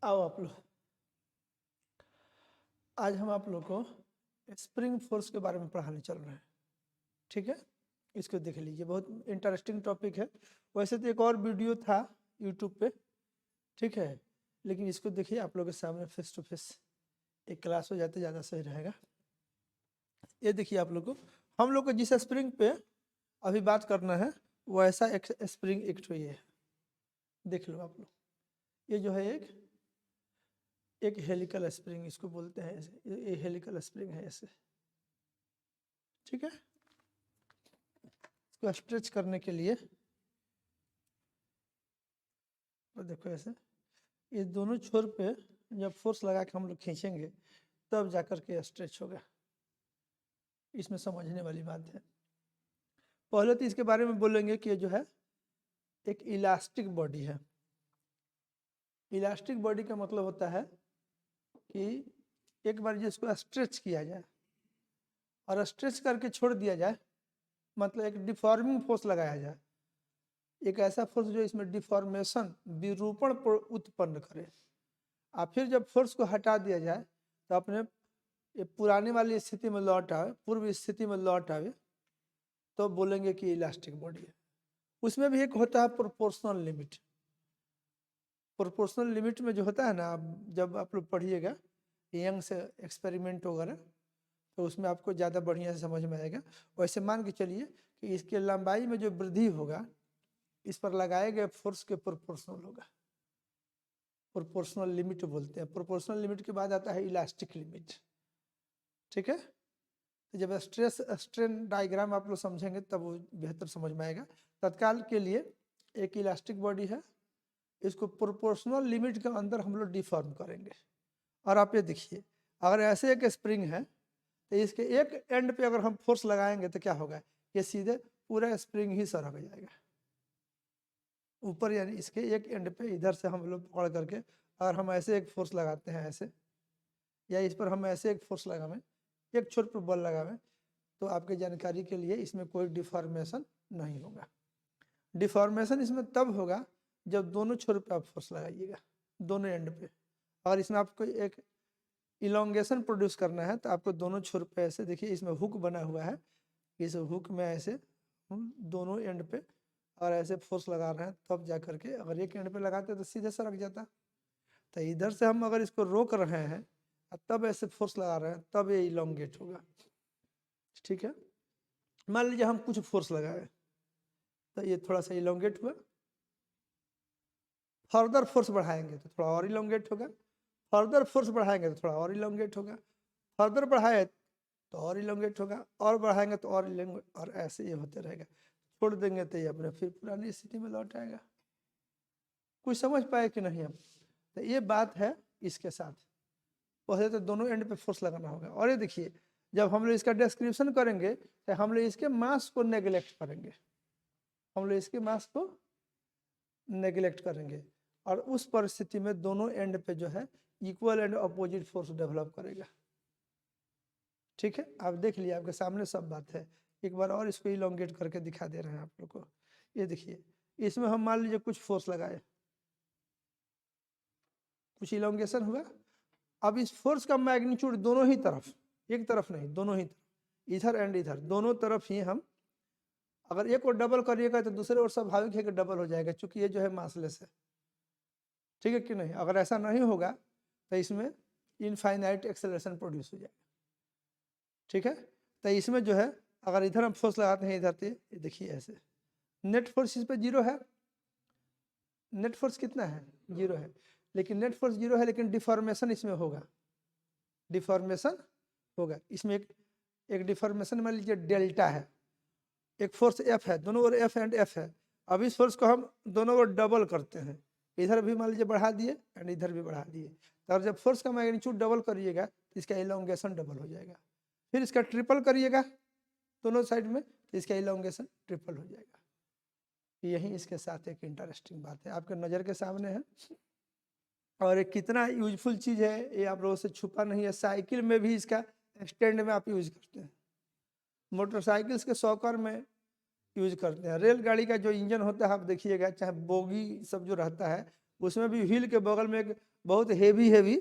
आओ आप लोग, आज हम आप लोग को स्प्रिंग फोर्स के बारे में पढ़ाने चल रहे हैं। ठीक है, इसको देख लीजिए, बहुत इंटरेस्टिंग टॉपिक है। वैसे तो एक और वीडियो था यूट्यूब पे, ठीक है, लेकिन इसको देखिए आप लोग के सामने फेस टू फेस एक क्लास हो जाते ज़्यादा सही रहेगा। ये देखिए आप लोग को, हम लोग को जिस स्प्रिंग पे अभी बात करना है वैसा एक स्प्रिंग एक तो ये है, देख लो आप लोग। ये जो है एक हेलिकल स्प्रिंग इसको बोलते हैं, ऐसे ये हेलिकल स्प्रिंग है ऐसे। ठीक है, इसको स्ट्रेच करने के लिए और देखो ऐसे, ये दोनों छोर पे जब फोर्स लगा के हम लोग खींचेंगे तब जाकर के स्ट्रेच होगा। इसमें समझने वाली बात है। पहले तो इसके बारे में बोलेंगे कि ये जो है एक इलास्टिक बॉडी है। इलास्टिक बॉडी का मतलब होता है कि एक बार जिसको स्ट्रेच किया जाए और स्ट्रेच करके छोड़ दिया जाए, मतलब एक डिफॉर्मिंग फोर्स लगाया जाए, एक ऐसा फोर्स जो इसमें डिफॉर्मेशन विरूपण उत्पन्न करे, और फिर जब फोर्स को हटा दिया जाए तो अपने ये पुराने वाली स्थिति में लौट आवे, पूर्व स्थिति में लौट आवे, तो बोलेंगे कि इलास्टिक बॉडी है। उसमें भी एक होता है प्रोपोर्शनल लिमिट। प्रोपोर्शनल लिमिट में जो होता है ना, जब आप लोग पढ़िएगा यंग से एक्सपेरिमेंट वगैरह, तो उसमें आपको ज़्यादा बढ़िया से समझ में आएगा। वैसे मान के चलिए कि इसकी लंबाई में जो वृद्धि होगा इस पर लगाए गए फोर्स के प्रोपोर्शनल होगा। प्रोपोर्शनल लिमिट बोलते हैं। प्रोपोर्शनल लिमिट के बाद आता है इलास्टिक लिमिट। ठीक है, तो जब स्ट्रेस स्ट्रेन डायग्राम आप लोग समझेंगे तब वो बेहतर समझ में आएगा। तत्काल के लिए एक इलास्टिक बॉडी है, इसको प्रोपोर्शनल लिमिट के अंदर हम लोग डिफॉर्म करेंगे। और आप ये देखिए, अगर ऐसे एक स्प्रिंग है तो इसके एक एंड पे अगर हम फोर्स लगाएंगे तो क्या होगा, ये सीधे पूरा स्प्रिंग ही सरक जाएगा ऊपर, यानी इसके एक एंड पे इधर से हम लोग पकड़ करके अगर हम ऐसे एक फोर्स लगाते हैं ऐसे, या इस पर हम ऐसे एक फोर्स लगावें, एक छोर पर बल लगावें, तो आपके जानकारी के लिए इसमें कोई डिफॉर्मेशन नहीं होगा। डिफॉर्मेशन इसमें तब होगा जब दोनों छोर पे आप फोर्स लगाइएगा, दोनों एंड पे। और इसमें आपको एक इलोंगेशन प्रोड्यूस करना है तो आपको दोनों छोर पे ऐसे, देखिए इसमें हुक बना हुआ है, इस हुक में ऐसे हम दोनों एंड पे और ऐसे फोर्स लगा रहे हैं, तब जा करके अगर एक एंड पे लगाते तो सीधे सरक जाता। तो इधर से हम अगर इसको रोक रहे हैं तब ऐसे फोर्स लगा रहे हैं, तब ये इलोंगेट होगा। ठीक है, मान लीजिए हम कुछ फोर्स लगाए तो ये थोड़ा सा इलोंगेट हुआ, फर्दर फोर्स बढ़ाएंगे तो थोड़ा और इलोंगेट होगा, फर्दर फोर्स बढ़ाएंगे तो थोड़ा और इलोंगेट होगा, फर्दर बढ़ाए तो और इलोंगेट होगा, और बढ़ाएंगे तो और इलोंगेट, और ऐसे ये होते रहेगा। छोड़ देंगे तो ये अपने फिर पुरानी स्थिति में लौट आएगा। कुछ समझ पाए कि नहीं हम? तो ये बात है इसके साथ। पहले तो दोनों एंड पे फोर्स लगाना होगा। और ये देखिए, जब हम लोग इसका डिस्क्रिप्शन करेंगे तो हम लोग इसके मास को नेग्लेक्ट करेंगे, हम लोग इसके मास को नेग्लेक्ट करेंगे, और उस परिस्थिति में दोनों एंड पे जो है equal and opposite force develop करेगा। ठीक है, आप देख लिया, आपके सामने सब बात है। एक बार और इसको इलोंगेट करके दिखा दे रहे हैं आप लोग को। ये देखिए, इसमें हम मान लीजिए कुछ फोर्स लगाए, कुछ इलोंगेशन हुआ। अब इस फोर्स का मैग्नीट्यूड दोनों ही तरफ, एक तरफ नहीं, दोनों ही तरफ, इधर एंड इधर, दोनों तरफ ही हम अगर एक और डबल करिएगा तो दूसरे और स्वाभाविक है कि डबल हो जाएगा, क्योंकि ये जो है मासलेस है। ठीक है कि नहीं? अगर ऐसा नहीं होगा तो इसमें इनफाइनाइट एक्सेलरेशन प्रोड्यूस हो जाएगा। ठीक है, तो इसमें जो है अगर इधर हम फोर्स लगाते हैं इधर, तो देखिए ऐसे नेट फोर्स इस पर जीरो है। नेट फोर्स कितना है? जीरो है। लेकिन नेट फोर्स जीरो है, लेकिन डिफॉर्मेशन इसमें होगा, डिफॉर्मेशन होगा इसमें। एक डिफॉर्मेशन मान लीजिए डेल्टा है, एक फोर्स एफ है, दोनों ओर एफ एंड एफ है। अब इस फोर्स को हम दोनों ओर डबल करते हैं, इधर भी मान लीजिए बढ़ा दिए एंड इधर भी बढ़ा दिए, तो जब फोर्स का मैग्नीट्यूड डबल करिएगा तो इसका इलोंगेशन डबल हो जाएगा। फिर इसका ट्रिपल करिएगा दोनों साइड में तो इसका इलोंगेशन ट्रिपल हो जाएगा। यही इसके साथ एक इंटरेस्टिंग बात है, आपके नज़र के सामने है। और ये कितना यूजफुल चीज़ है ये आप लोगों से छुपा नहीं है। साइकिल में भी इसका स्टैंड में आप यूज करते हैं, मोटरसाइकिल्स के शॉकर में यूज करते हैं, रेलगाड़ी का जो इंजन होता है आप देखिएगा, चाहे बोगी सब जो रहता है उसमें भी व्हील के बगल में एक बहुत हेवी हेवी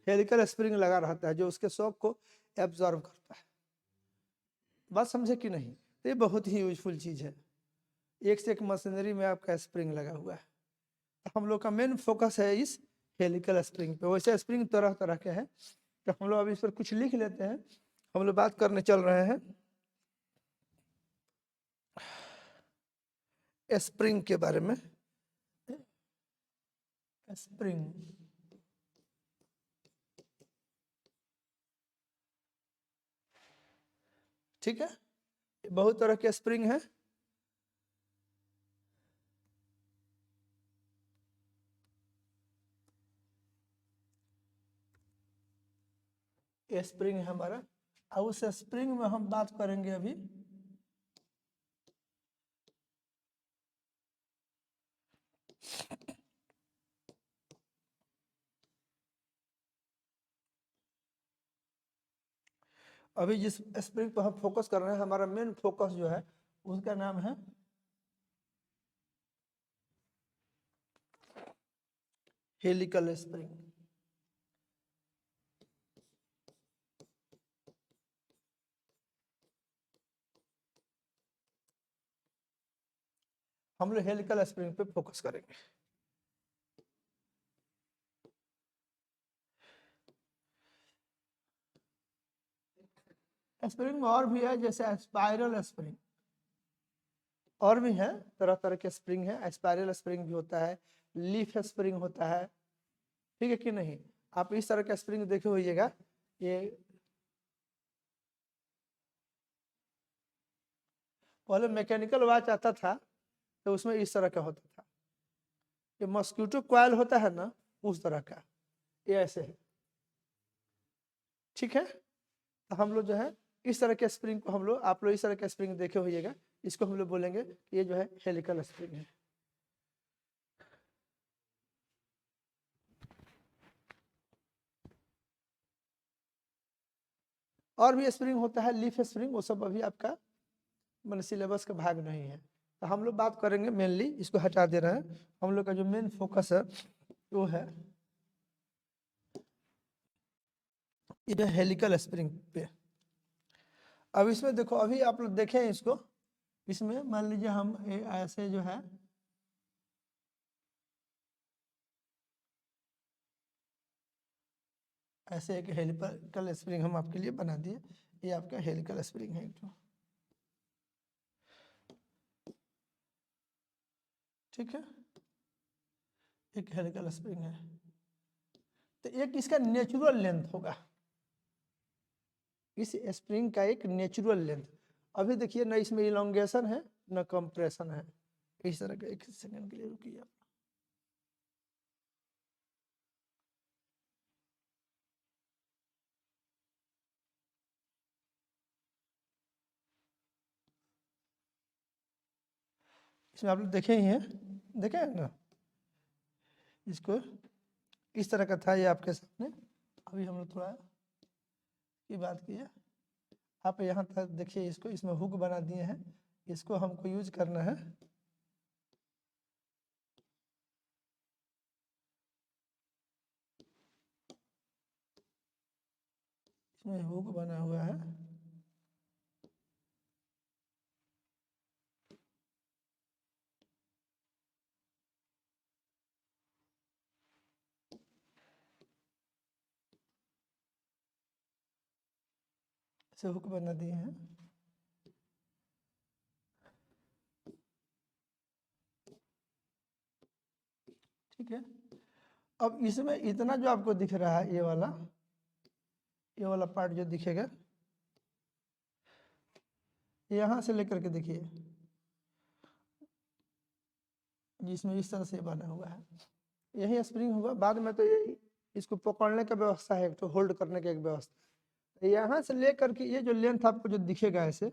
हेलिकल स्प्रिंग लगा रहता है जो उसके शॉक को एब्जॉर्ब करता है। बात समझे कि नहीं? तो ये बहुत ही यूजफुल चीज़ है। एक से एक मशीनरी में आपका स्प्रिंग लगा हुआ है। तो हम लोग का मेन फोकस है इस हेलिकल स्प्रिंग पे। वैसे स्प्रिंग तरह तरह के हैं, तो हम लोग अभी इस पर कुछ लिख लेते हैं। हम लोग बात करने चल रहे हैं स्प्रिंग के बारे में। स्प्रिंग, ठीक है, बहुत तरह के स्प्रिंग है। ये स्प्रिंग है हमारा, और उस स्प्रिंग में हम बात करेंगे अभी जिस स्प्रिंग पर हम फोकस कर रहे हैं, हमारा मेन फोकस जो है उसका नाम है हेलिकल स्प्रिंग। हम लोग हेलिकल स्प्रिंग पे फोकस करेंगे। स्प्रिंग और भी है, जैसे स्पाइरल स्प्रिंग, और भी है तरह तरह के स्प्रिंग है। स्पाइरल स्प्रिंग भी होता है, लीफ स्प्रिंग होता है, ठीक है कि नहीं? आप इस तरह का स्प्रिंग देखे होइएगा। ये पहले मैकेनिकल वॉच आता था तो उसमें इस तरह का होता था। ये मॉस्किटो कॉइल होता है ना, उस तरह का ये ऐसे है, ठीक है। तो हम लोग जो है इस तरह के स्प्रिंग को, हम लोग, आप लोग इस तरह के स्प्रिंग देखे होइएगा, इसको हम लोग बोलेंगे कि ये जो है हेलिकल स्प्रिंग है। और भी स्प्रिंग होता है, लीफ स्प्रिंग, वो सब अभी आपका मतलब सिलेबस का भाग नहीं है। तो हम लोग बात करेंगे मेनली, इसको हटा दे रहे हैं, हम लोग का जो मेन फोकस है वो है ये हेलिकल स्प्रिंग पे। अब इसमें देखो, अभी आप लोग देखें इसको, इसमें मान लीजिए हम ऐसे जो है ऐसे एक हेलिकल स्प्रिंग हम आपके लिए बना दिए। ये आपका हेलिकल स्प्रिंग है एक तो, ठीक है, एक हेलिकल स्प्रिंग है। तो एक इसका नेचुरल लेंथ होगा, इस स्प्रिंग का एक नेचुरल लेंथ। अभी देखिए ना, इसमें इलोंगेशन है ना कंप्रेशन है। इस तरह का, एक सेकंड के लिए रुकिए आप। इसमें आप लोग देखे ही हैं, देखे हैं ना? इसको इस तरह का था ये आपके सामने। अभी हम लोग थोड़ा की बात की है, आप यहाँ तक देखिए, इसको इसमें हुक बना दिए हैं, इसको हमको यूज करना है। इसमें हुक बना हुआ है, इसे हुक बना दिए हैं। ठीक है, अब इसमें इतना जो आपको दिख रहा है, ये वाला पार्ट जो दिखेगा, यहाँ से लेकर के देखिए, जिसमें इस तरह से बना हुआ है, यही स्प्रिंग होगा। बाद में तो ये इसको पकड़ने का व्यवस्था है, तो होल्ड करने की एक व्यवस्था है। यहाँ से लेकर के ये जो लेंथ आपको जो दिखेगा ऐसे,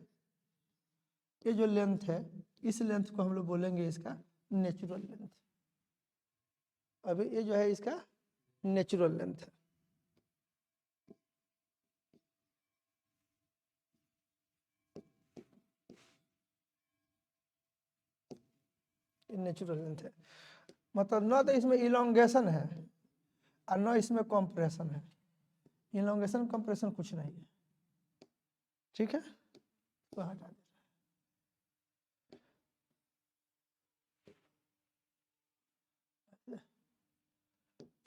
ये जो लेंथ है, इस लेंथ को हम लोग बोलेंगे इसका नेचुरल लेंथ। अभी ये जो है इसका नेचुरल लेंथ है। नेचुरल लेंथ है, मतलब ना तो इसमें इलोंगेशन है, और न इसमें कंप्रेशन है, इलोंगेशन कंप्रेशन कुछ नहीं है। ठीक है, तो हटा दे।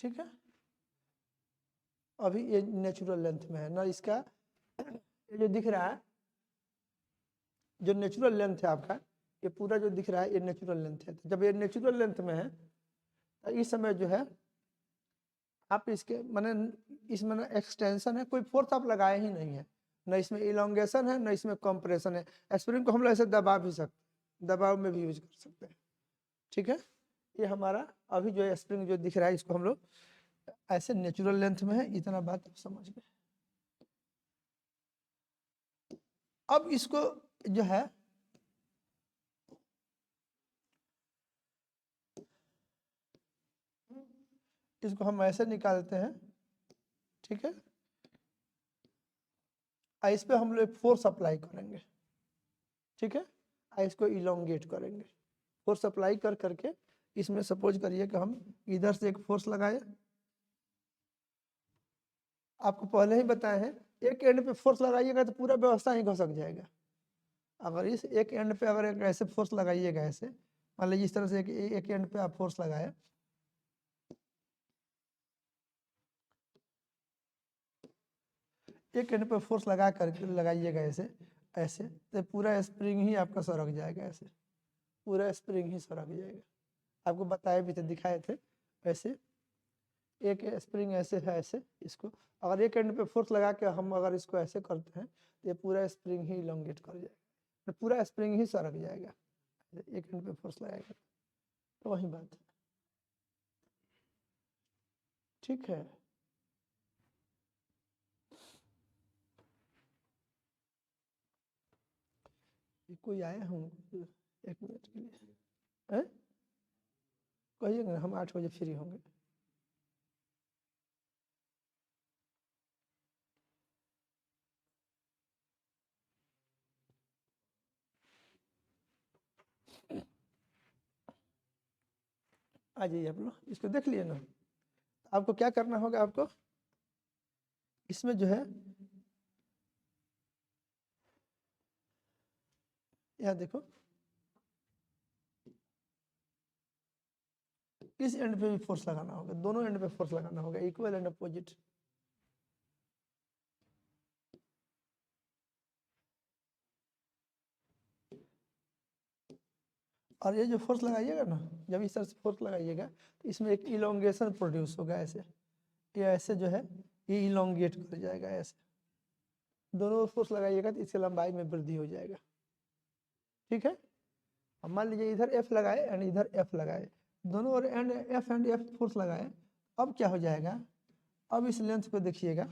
ठीक है, अभी ये नेचुरल लेंथ में है ना, इसका ये जो दिख रहा है, जो नेचुरल लेंथ है आपका, ये पूरा जो दिख रहा है ये नेचुरल लेंथ है। तो जब ये नेचुरल लेंथ में है तो इस समय जो है आप इसके माने इसमें एक्सटेंशन है, कोई फोर्स आप लगाए ही नहीं है, न इसमें इलोंगेशन है न इसमें कंप्रेशन है। स्प्रिंग को हम लोग ऐसे दबा भी सकते हैं, दबाव में भी यूज कर सकते हैं। ठीक है, ये हमारा अभी जो स्प्रिंग जो दिख रहा है इसको हम लोग ऐसे नेचुरल लेंथ में है, इतना बात आप समझ गए। अब इसको जो है इसको हम ऐसे निकालते हैं। ठीक है, इस पे हम लोग फोर्स अप्लाई करेंगे। ठीक है, इसको इलोंगेट करेंगे, फोर्स अप्लाई कर करके इसमें सपोज करिए कि हम इधर से एक फोर्स लगाए, आपको पहले ही बताए हैं एक एंड पे फोर्स लगाइएगा तो पूरा व्यवस्था ही घसक जाएगा। अगर इस एक एंड पे अगर एक ऐसे फोर्स लगाइएगा, ऐसे मान लीजिए इस तरह से एक एंड पे आप फोर्स लगाए, एक एंड पे फोर्स लगा करके लगाइएगा ऐसे ऐसे, तो पूरा स्प्रिंग ही आपका सरक जाएगा, ऐसे पूरा स्प्रिंग ही सरक जाएगा। आपको बताए भी थे, दिखाए थे ऐसे एक स्प्रिंग ऐसे है, ऐसे इसको अगर एक एंड पे फोर्स लगा के हम अगर इसको ऐसे करते हैं तो ये पूरा स्प्रिंग ही इलोंगेट कर जाएगा, तो पूरा स्प्रिंग ही सरक जाएगा। एक एंड पे फोर्स लगाएगा तो वही बात है। ठीक है, कोई आए हम 1 मिनट के लिए कहिएगा, हम 8 बजे फ्री होंगे। आ जाइए आप लोग, इसको देख लिए ना। आपको क्या करना होगा, आपको इसमें जो है यहाँ देखो, इस एंड पे भी फोर्स लगाना होगा, दोनों एंड पे फोर्स लगाना होगा, इक्वल एंड अपोजिट। और ये जो फोर्स लगाइएगा ना, जब इस तरह से फोर्स लगाइएगा तो इसमें एक इलोंगेशन प्रोड्यूस होगा, ऐसे ये ऐसे जो है ये इलोंगेट कर जाएगा ऐसे। दोनों फोर्स लगाइएगा तो इसकी लंबाई में वृद्धि हो जाएगा। ठीक है, अब मान लीजिए इधर एफ लगाए एंड इधर एफ लगाए, दोनों और एंड एफ फोर्स लगाए, अब क्या हो जाएगा, अब इस लेंथ को देखिएगा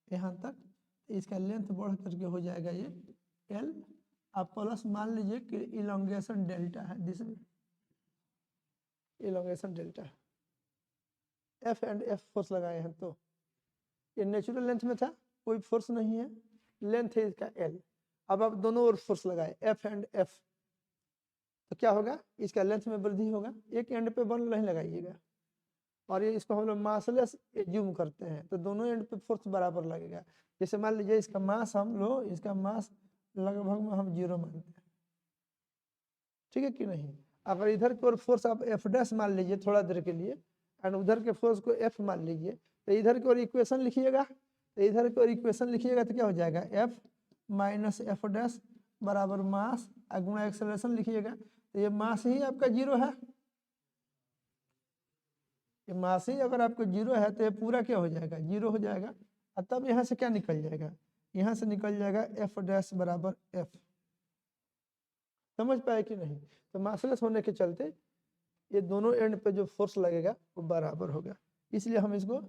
यहाँ तक, इसका लेंथ बढ़ करके हो जाएगा ये एल, आप प्लस मान लीजिए कि इलोंगेशन डेल्टा है, this elongation delta, F and F force लगाए हैं तो ये नेचुरल लेंथ में था, कोई फोर्स नहीं है, लेंथ है इसका एल। अब आप दोनों ओर फोर्स लगाए एफ एंड एफ, तो क्या होगा, इसका लेंथ में वृद्धि होगा। एक एंड पे बल नहीं लगाइएगा, और ये इसको हम लोग मासलेस एज्यूम करते हैं, तो दोनों एंड पे फोर्स बराबर लगेगा। जैसे मान लीजिए इसका मास हम लोग, इसका मास लगभग में हम 0 मानते हैं। ठीक है कि नहीं, अगर इधर की ओर फोर्स आप एफ डैश मान लीजिए थोड़ा देर के लिए, एंड उधर के फोर्स को एफ मान लीजिए, तो इधर की ओर इक्वेशन लिखिएगा, तो इधर की ओर इक्वेशन लिखिएगा तो क्या हो जाएगा, एफ माइनस एफ डैश बराबर मास गुणा एक्सेलरेशन लिखिएगा, तो ये मास ही आपका 0 है। ये मास ही अगर आपको 0 है तो ये पूरा क्या हो जाएगा, 0 हो जाएगा। और तब यहाँ से क्या निकल जाएगा, यहाँ से निकल जाएगा एफ डैश बराबर एफ। समझ पाए कि नहीं, तो मासलेस होने के चलते ये दोनों एंड पे जो फोर्स लगेगा वो बराबर होगा, इसलिए हम इसको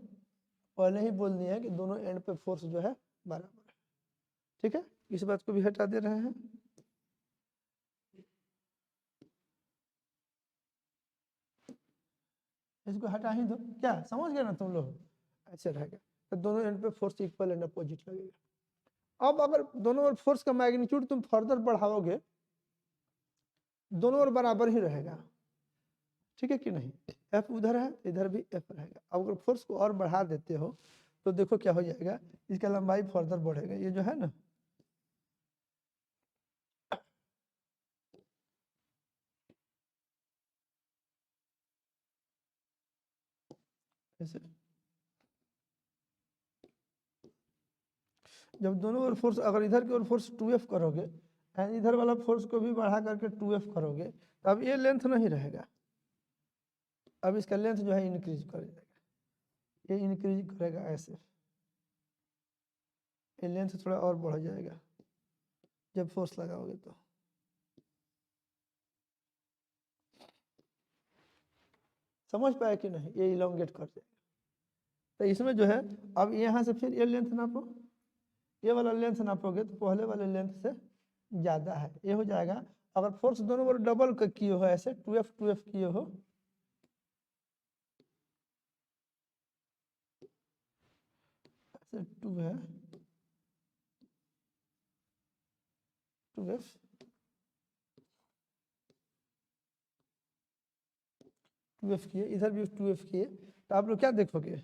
पहले ही बोल दिए हैं कि दोनों एंड पे फोर्स जो है बराबर है। ठीक है, इस बात को भी हटा दे रहे हैं। इसको हटा ही दो, क्या समझ गए ना तुम लोग, ऐसे रहेगा, तो दोनों एंड पे फोर्स इक्वल एंड अपोजिट लगेगा। अब अगर दोनों ओर फोर्स का मैग्नीट्यूड तुम फर्दर बढ़ाओगे, दोनों ओर बराबर ही रहेगा, ठीक है कि नहीं, एफ उधर है इधर भी एफ रहेगा। अब अगर फोर्स को और बढ़ा देते हो तो देखो क्या हो जाएगा, इसका लंबाई फर्दर बढ़ेगा, ये जो है ना ऐसे, जब दोनों ओर फोर्स, अगर इधर की ओर फोर्स 2F करोगे एंड इधर वाला फोर्स को भी बढ़ा करके 2F करोगे तो अब ये लेंथ नहीं रहेगा, अब इसका लेंथ जो है इंक्रीज कर जाएगा, ये इंक्रीज करेगा ऐसे, ये लेंथ थोड़ा और बढ़ जाएगा जब फोर्स लगाओगे तो। समझ पाए कि नहीं, ये इलोंगेट कर जाएगा। तो इसमें जो है अब यहाँ से फिर ये लेंथ नापो, ये वाला लेंथ नापोगे तो पहले वाले लेंथ से ज़्यादा है, ये हो जाएगा। अगर फोर्स दोनों बार डबल किए हो ऐसे 2F 2F किए हो, ऐसे 2 है 2F 2F किए, इधर भी 2F किए, तो आप लोग क्या देखोगे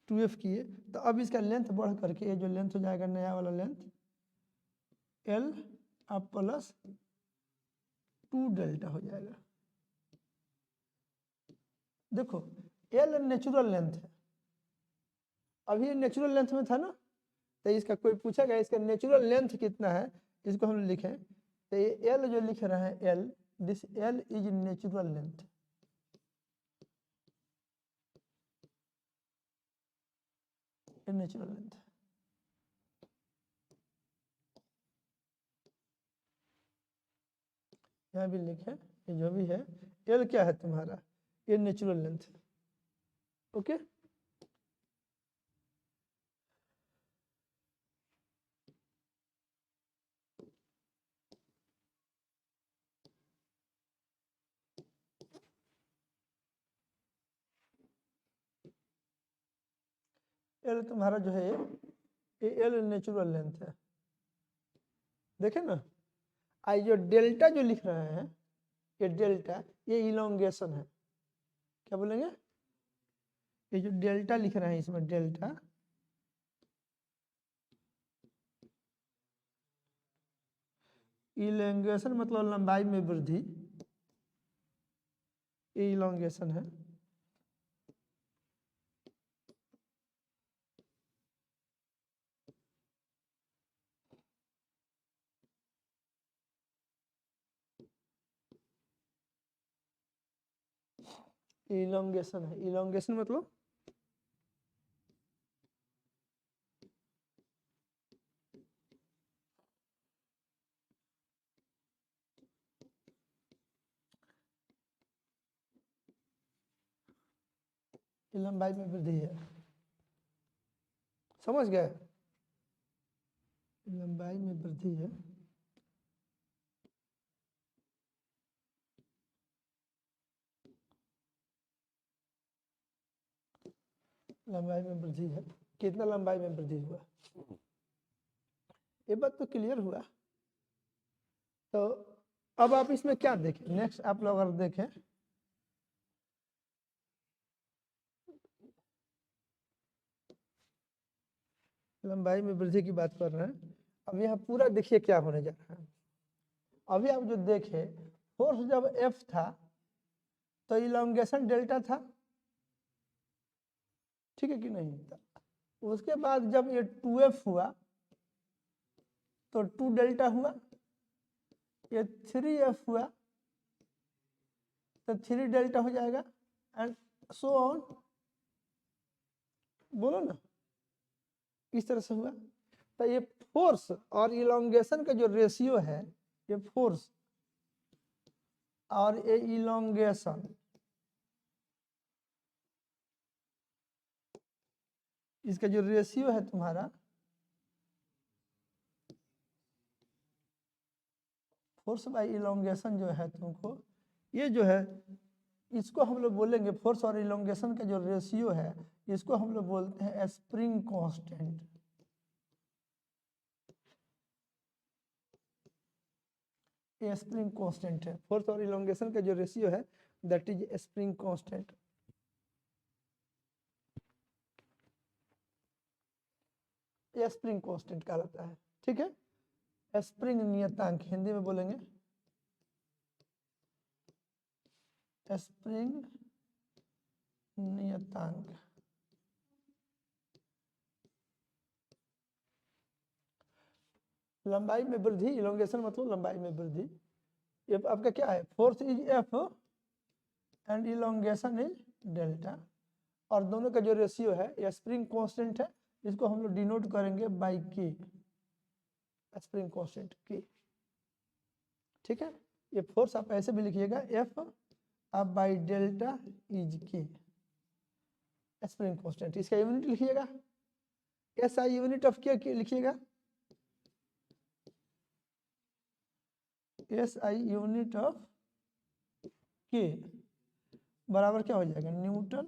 2F किए, तो अब इसका लेंथ बढ़ करके ये जो लेंथ हो जाएगा नया वाला लेंथ L अब प्लस 2 डेल्टा हो जाएगा। देखो L नेचुरल लेंथ है, अभी ये नेचुरल लेंथ में था ना, तो इसका कोई पूछेगा इसका नेचुरल लेंथ कितना है, इसको हम लिखें तो ये L जो लिख रहे हैं L, this L is natural length, natural length. यहाँ भी लिखे, ये जो भी है L क्या है तुम्हारा, ये नेचुरल लेंथ है। ओके L तुम्हारा जो है ये L नेचुरल लेंथ है, देखे ना। आई जो डेल्टा जो लिख रहे हैं ये डेल्टा, ये इलोंगेशन है, क्या बोलेंगे, ये जो डेल्टा लिख रहे हैं इसमें डेल्टा, इलोंगेशन मतलब लंबाई में वृद्धि, ये इलोंगेशन है। इलोंगेशन है, इलोंगेशन मतलब लंबाई में वृद्धि है, समझ गए, लंबाई में वृद्धि है। लंबाई में वृद्धि है, कितना लंबाई में वृद्धि हुआ, ये बात तो क्लियर हुआ। तो अब आप इसमें क्या देखें, नेक्स्ट आप लोग अगर देखें लंबाई में वृद्धि की बात कर रहे हैं, अब यहाँ पूरा देखिए क्या होने जा रहा है। अभी आप जो देखे फोर्स जब F था तो इलोंगेशन डेल्टा था, ठीक है कि नहीं था। उसके बाद जब ये 2F हुआ तो 2 डेल्टा हुआ, ये 3F हुआ तो 3 डेल्टा हो जाएगा एंड सो ऑन, बोलो ना, इस तरह से हुआ। तो ये फोर्स और इलोंगेशन का जो रेशियो है, ये फोर्स और ये इलोंगेशन, इसका जो रेशियो है तुम्हारा, फोर्स बाय इलोंगेशन जो है तुमको, ये जो है इसको हम लोग बोलेंगे, फोर्स और इलोंगेशन का जो रेशियो है इसको हम लोग बोलते हैं स्प्रिंग कांस्टेंट। ये स्प्रिंग कांस्टेंट है, फोर्स और इलोंगेशन का जो रेशियो है दैट इज स्प्रिंग कांस्टेंट। ये स्प्रिंग कांस्टेंट कहलाता है, ठीक है। स्प्रिंग नियतांक हिंदी में बोलेंगे स्प्रिंग नियतांक। लंबाई में वृद्धि, इलोंगेशन मतलब लंबाई में वृद्धि। ये आपका क्या है, force is F and elongation is delta, और दोनों का जो रेशियो है ये स्प्रिंग कांस्टेंट है, इसको हम लोग डिनोट करेंगे बाय के, स्प्रिंग कांस्टेंट के, ठीक है। ये फोर्स आप ऐसे भी लिखिएगा एफ अब बाई डेल्टा इज के, स्प्रिंग कांस्टेंट। इसका यूनिट लिखिएगा एस आई यूनिट ऑफ के लिखिएगा, एस आई यूनिट ऑफ के बराबर क्या हो जाएगा, न्यूटन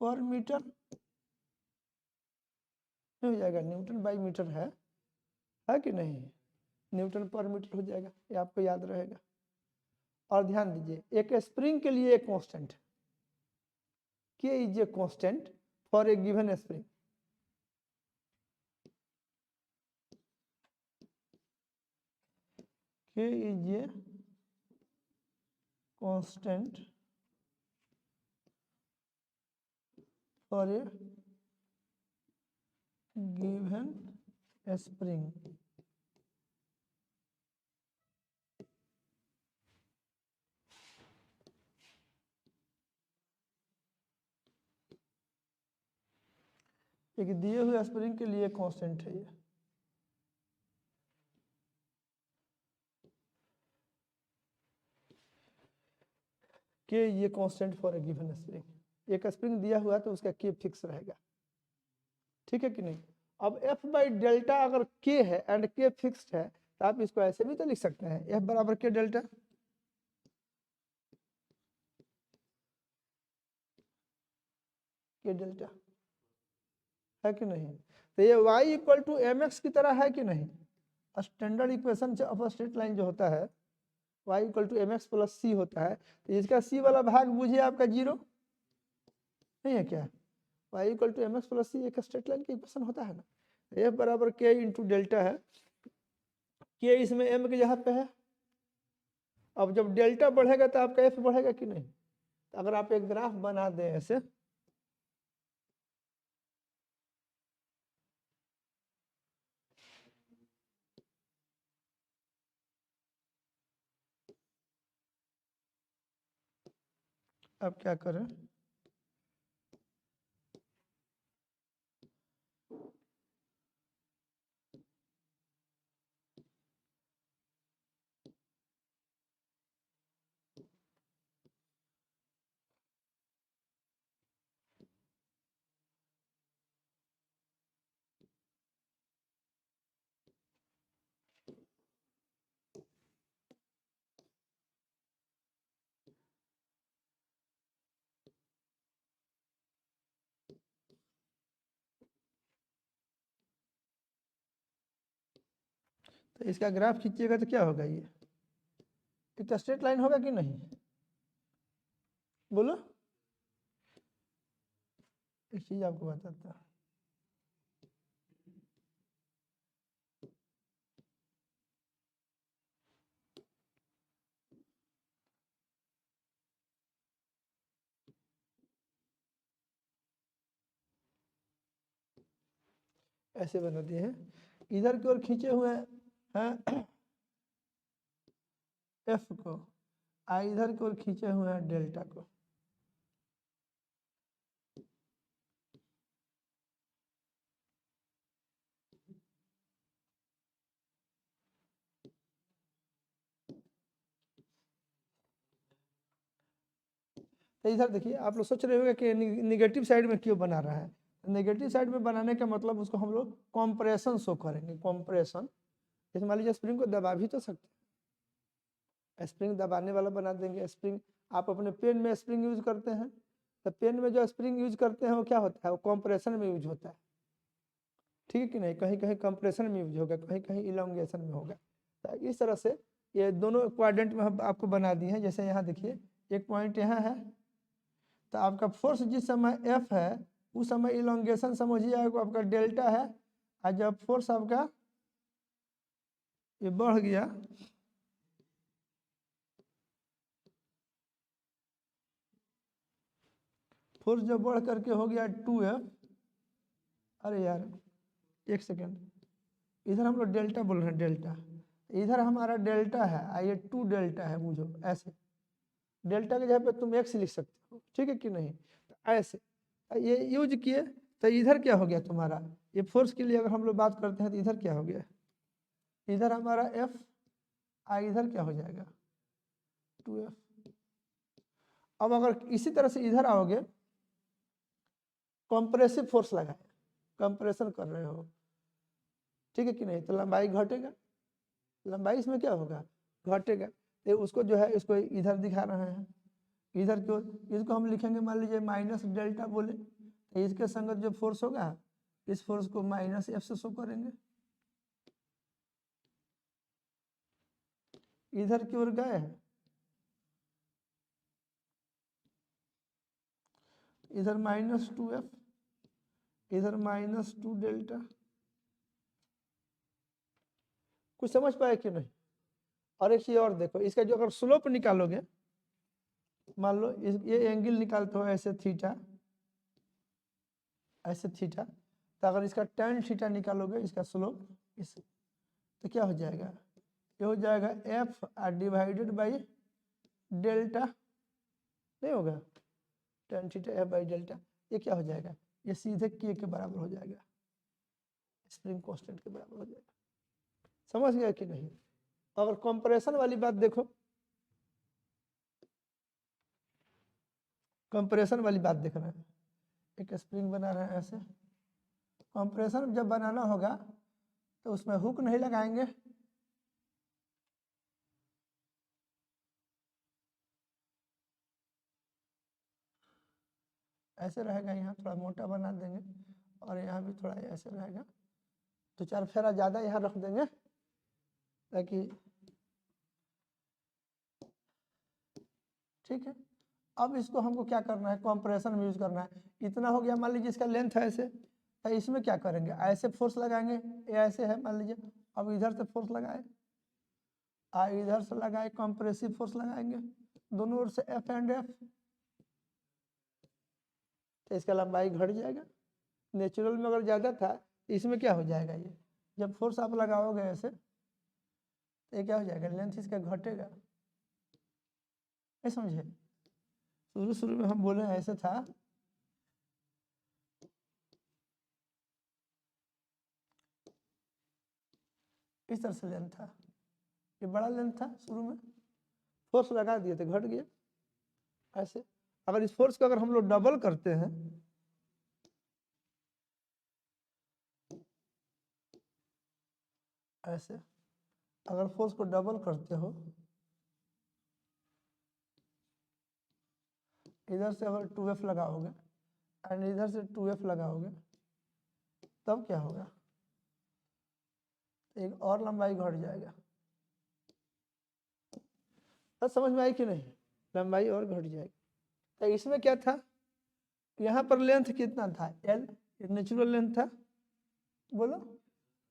पर मीटर हो जाएगा, न्यूटन बाई मीटर है कि नहीं, न्यूटन पर मीटर हो जाएगा, ये आपको याद रहेगा। और ध्यान दीजिए एक स्प्रिंग के लिए एक constant k is a constant for a given spring, k is a constant for a given spring. एक दिए हुए स्प्रिंग के लिए कांस्टेंट है ये, के ये constant for a given spring. एक स्प्रिंग दिया हुआ है तो उसका के फिक्स रहेगा, ठीक है कि नहीं। अब एफ बाई डेल्टा अगर के है एंड के फिक्स्ड है तो आप इसको ऐसे भी तो लिख सकते हैं एफ बराबर के डेल्टा, के डेल्टा है कि नहीं। तो ये y equal to m x की तरह है कि नहीं, standard equation of straight line जो होता है y equal to m x plus c होता है, तो इसका c वाला भाग बुझे आपका 0 नहीं है क्या, y equal to m x plus c एक स्ट्रेट लाइन की इक्वेशन होता है ना। f बराबर के इंटू डेल्टा है, के इसमें m के जगह पे है, अब जब डेल्टा बढ़ेगा तो आपका f बढ़ेगा कि नहीं। तो अगर आप एक ग्राफ बना दें ऐसे, अब क्या करें, तो इसका ग्राफ खींचिएगा तो क्या होगा, ये एक स्ट्रेट लाइन होगा कि नहीं, बोलो। एक चीज आपको बताता हूं, ऐसे बना दिए हैं, इधर की ओर खींचे हुए हैं एफ को, इधर की ओर खींचे हुए हैं डेल्टा को। तो इधर देखिए आप लोग सोच रहे होंगे कि निगेटिव साइड में क्यों बना रहा है, नेगेटिव साइड में बनाने का मतलब उसको हम लोग कॉम्प्रेशन शो करेंगे, कॉम्प्रेशन। जैसे मान लीजिए स्प्रिंग को दबा भी तो सकते हैं, स्प्रिंग दबाने वाला बना देंगे। स्प्रिंग आप अपने पेन में स्प्रिंग यूज करते हैं, तो पेन में जो स्प्रिंग यूज करते हैं वो क्या होता है, वो कॉम्प्रेशन में यूज होता है, ठीक है कि नहीं। कहीं कहीं कंप्रेशन में यूज होगा, कहीं कहीं इलोंगेशन में होगा। तो इस तरह से ये दोनों क्वाड्रेंट में हम आपको बना दिए हैं। जैसे यहाँ देखिए एक पॉइंट यहाँ है, तो आपका फोर्स जिस समय F है उस समय इलोंगेशन समझिए आपका डेल्टा है, और जब फोर्स आपका ये बढ़ गया फोर्स जब बढ़ करके हो गया 2F, अरे यार एक सेकेंड, इधर हम लोग डेल्टा बोल रहे हैं, डेल्टा इधर हमारा डेल्टा है और ये 2 डेल्टा है, बुझो ऐसे डेल्टा के जगह पे तुम x लिख सकते हो, ठीक है कि नहीं। तो ऐसे ये यूज किए, तो इधर क्या हो गया तुम्हारा, ये फोर्स के लिए अगर हम लोग बात करते हैं तो इधर क्या हो गया, इधर हमारा F और इधर क्या हो जाएगा 2F। अब अगर इसी तरह से इधर आओगे, कंप्रेसिव फोर्स लगाए, कंप्रेशन कर रहे हो, ठीक है कि नहीं, तो लंबाई घटेगा, लंबाई इसमें क्या होगा घटेगा। तो उसको जो है इसको इधर दिखा रहे हैं, इधर क्यों, इसको हम लिखेंगे मान लीजिए माइनस डेल्टा बोले, तो इसके संगत जो फोर्स होगा इस फोर्स को माइनस F से शो करेंगे। इधर की ओर गए हैं, इधर -2F, इधर -2 डेल्टा। कुछ समझ पाए कि नहीं। और एक चीज और देखो, इसका जो अगर स्लोप निकालोगे, मान लो ये एंगल निकालते हो ऐसे थीटा, ऐसे थीटा, तो अगर इसका tan थीटा निकालोगे इसका स्लोप इस, तो क्या हो जाएगा, ये हो जाएगा F डिवाइडेड बाई डेल्टा, नहीं होगा tan theta F by delta, ये क्या हो जाएगा, ये सीधे K के बराबर हो जाएगा, स्प्रिंग कांस्टेंट के बराबर हो जाएगा। समझ गया कि नहीं। अगर कंप्रेशन वाली बात देखो, कंप्रेशन वाली बात देखना है, एक स्प्रिंग बना रहे हैं ऐसे, कंप्रेशन जब बनाना होगा तो उसमें हुक नहीं लगाएंगे, ऐसे रहेगा, यहाँ थोड़ा मोटा बना देंगे और यहाँ भी थोड़ा ऐसे रहेगा, तो 4 फेरा ज़्यादा यहाँ रख देंगे ताकि, ठीक है। अब इसको हमको क्या करना है, कंप्रेशन में यूज करना है। इतना हो गया, मान लीजिए इसका लेंथ है ऐसे, तो इसमें क्या करेंगे, ऐसे फोर्स लगाएंगे, ये ऐसे है मान लीजिए, अब इधर से फोर्स लगाए और इधर से लगाए, कंप्रेसिव फोर्स लगाएंगे दोनों ओर से F एंड F, तो इसका लंबाई घट जाएगा। नेचुरल में अगर ज़्यादा था तो इसमें क्या हो जाएगा, ये जब फोर्स आप लगाओगे ऐसे तो ये क्या हो जाएगा, लेंथ इसका घटेगा, नहीं समझे। शुरू शुरू में हम बोले ऐसे था, इस तरह से लेंथ था, ये बड़ा लेंथ था शुरू में, फोर्स लगा दिए थे घट गया ऐसे। अगर इस फोर्स को अगर हम लोग डबल करते हैं, ऐसे अगर फोर्स को डबल करते हो, इधर से अगर 2F लगाओगे एंड इधर से 2F लगाओगे, तब क्या होगा, एक और लंबाई घट जाएगा। तो समझ में आई कि नहीं, लंबाई और घट जाएगी। तो इसमें क्या था, यहाँ पर लेंथ कितना था L, नेचुरल लेंथ था, बोलो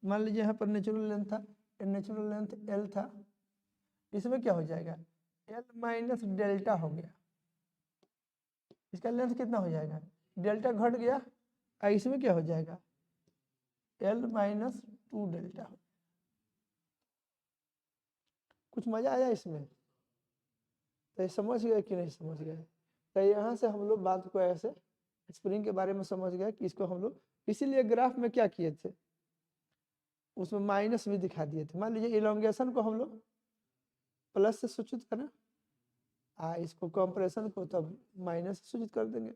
मान लीजिए यहाँ पर नेचुरल लेंथ था, नेचुरल लेंथ L था, इसमें क्या हो जाएगा L माइनस डेल्टा हो गया, इसका लेंथ कितना हो जाएगा, डेल्टा घट गया, और इसमें क्या हो जाएगा L माइनस 2 डेल्टा। कुछ मजा आया इसमें, तो समझ गए कि नहीं समझ गए। तो यहाँ से हम लोग बात को ऐसे स्प्रिंग के बारे में समझ गए कि इसको हम लोग इसीलिए ग्राफ में क्या किए थे, उसमें माइनस भी दिखा दिए थे। मान लीजिए इलोंगेशन को हम लोग प्लस से सूचित करें, इसको कंप्रेशन को तब माइनस से सूचित कर देंगे।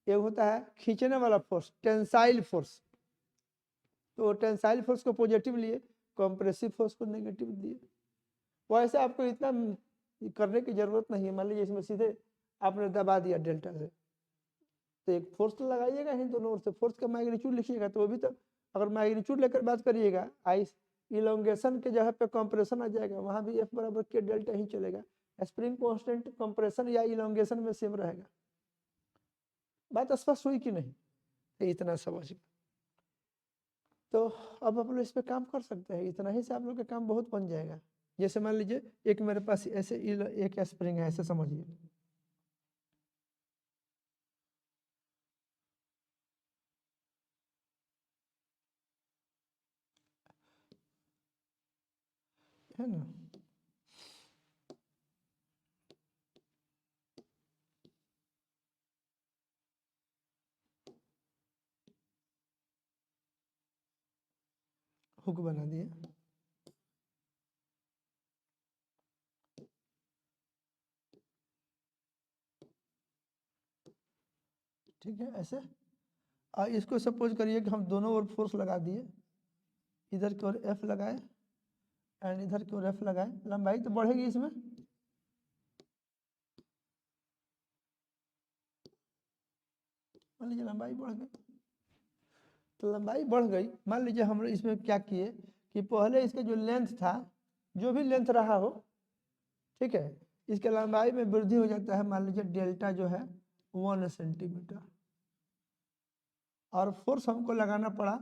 एक होता है खींचने वाला फोर्स, टेंसाइल फोर्स, तो टेंसाइल फोर्स को पॉजिटिव लिए, कंप्रेसिव फोर्स को नेगेटिव दिए। वैसे आपको इतना करने की जरूरत नहीं है। मान लीजिए इसमें सीधे आपने दबा दिया डेल्टा से, तो एक फोर्स तो लगाइएगा ही दोनों ओर से, फोर्स का मैग्नीट्यूड लिखिएगा, तो वो भी तो अगर मैग्नीट्यूड लेकर बात करिएगा आई इलोंगेशन के जगह पे कंप्रेशन आ जाएगा, वहां भी एफ बराबर के डेल्टा ही चलेगा। स्प्रिंग कांस्टेंट कंप्रेशन या इलोंगेशन में सेम रहेगा। बात स्पष्ट हुई कि नहीं? इतना समझ। तो अब आप लोग इस पे काम कर सकते हैं, इतना ही से आप लोग का काम बहुत बन जाएगा। जैसे मान लीजिए एक मेरे पास ऐसे एक स्प्रिंग है, ऐसे समझिए, है ना। हुक बना दिए, ठीक है ऐसे। इसको सपोज करिए कि हम दोनों ओर फोर्स लगा दिए, इधर की ओर एफ लगाए एंड इधर की ओर एफ लगाए, लंबाई तो बढ़ेगी इसमें। मान लीजिए लंबाई बढ़ गई, तो लंबाई बढ़ गई। मान लीजिए हम इसमें क्या किए कि पहले इसका जो लेंथ था, जो भी लेंथ रहा हो, ठीक है, इसके लंबाई में वृद्धि हो जाता है। मान लीजिए डेल्टा जो है 1 सेंटीमीटर, और फोर्स हमको लगाना पड़ा,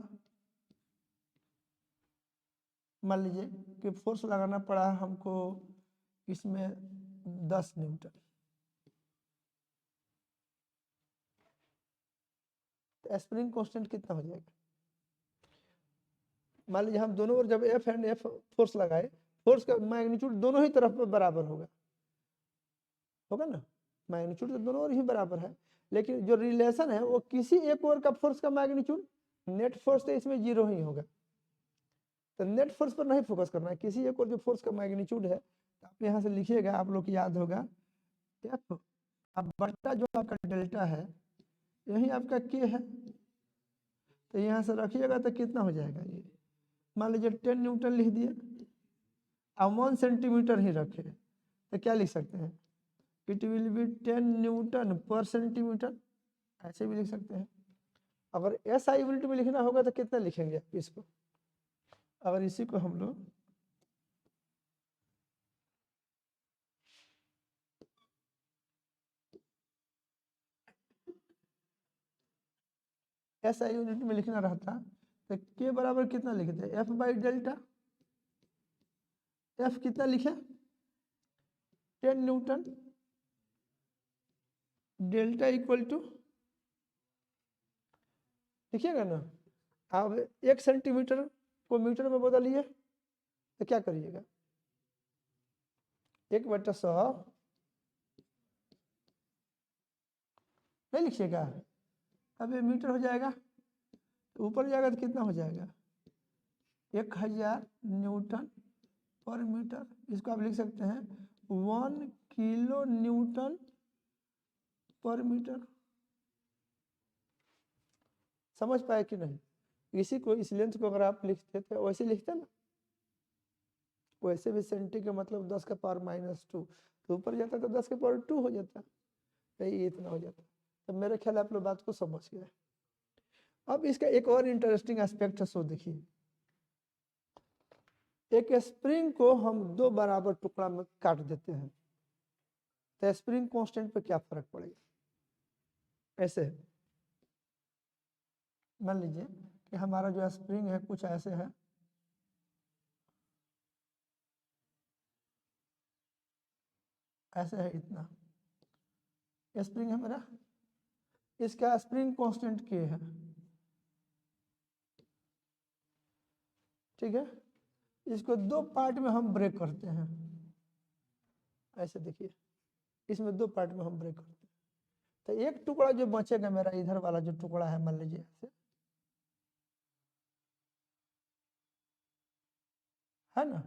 मान लीजिए कि फोर्स लगाना पड़ा हमको इसमें 10 न्यूटन। तो स्प्रिंग कांस्टेंट कितना हो जाएगा? मान लीजिए हम दोनों ओर जब एफ एंड एफ फोर्स लगाए, फोर्स का मैग्नीट्यूड दोनों ही तरफ में बराबर होगा, होगा ना। मैग्नीट्यूड तो दोनों ओर ही बराबर है, लेकिन जो रिलेशन है वो किसी एक ओर का फोर्स का मैग्नीट्यूड, नेट फोर्स तो इसमें 0 ही होगा। तो नेट फोर्स पर नहीं फोकस करना है, किसी एक और जो फोर्स का मैग्नीट्यूड है, तो आप यहाँ से लिखिएगा, आप लोग को याद होगा एफ अब बट्टा जो आपका डेल्टा है, यही आपका के है। तो यहाँ से रखिएगा तो कितना हो जाएगा ये, मान लीजिए 10 न्यूटन लिख दिए, अब 1 सेंटीमीटर ही रखे, तो क्या लिख सकते हैं, इट विल बी 10 न्यूटन पर सेंटीमीटर, ऐसे भी लिख सकते हैं। अगर एस आई यूनिट में लिखना होगा तो कितना लिखेंगे इसको? अगर इसी को हम लोग एस आई यूनिट में लिखना रहता तो के बराबर कितना लिखते, एफ बाई डेल्टा। एफ कितना लिखे, 10 न्यूटन, डेल्टा इक्वल टू, लिखिएगा ना। अब 1 सेंटीमीटर को मीटर में बदलिए तो क्या करिएगा, 1/100, नहीं लिखिएगा, अब ये मीटर हो जाएगा, तो ऊपर जाएगा तो कितना हो जाएगा, 1000 न्यूटन पर मीटर। इसको आप लिख सकते हैं 1 किलो न्यूटन पर मीटर। समझ पाए कि नहीं? इसी को, इस लेंथ को अगर आप लिखते थे वैसे लिखते ना, वैसे भी सेंटी का मतलब 10 का पावर -2, तो ऊपर जाता तो 10 का पावर 2 हो जाता, यही इतना हो जाता। तो मेरे ख्याल आप लोग बात को समझ गए। अब इसका एक और इंटरेस्टिंग एस्पेक्ट है, सो देखिए, एक स्प्रिंग को हम 2 बराबर टुकड़ा में काट देते हैं, तो स्प्रिंग कांस्टेंट पे क्या फर्क पड़ेगा? ऐसे मान लीजिए कि हमारा जो स्प्रिंग है कुछ ऐसे है, ऐसे है, इतना स्प्रिंग है मेरा, इसका स्प्रिंग कांस्टेंट के है, ठीक है। इसको 2 पार्ट में हम ब्रेक करते हैं, ऐसे देखिए, इसमें 2 पार्ट में हम ब्रेक करते हैं। तो एक टुकड़ा जो बचेगा मेरा, इधर वाला जो टुकड़ा है, मान लीजिए ऐसे, है ना,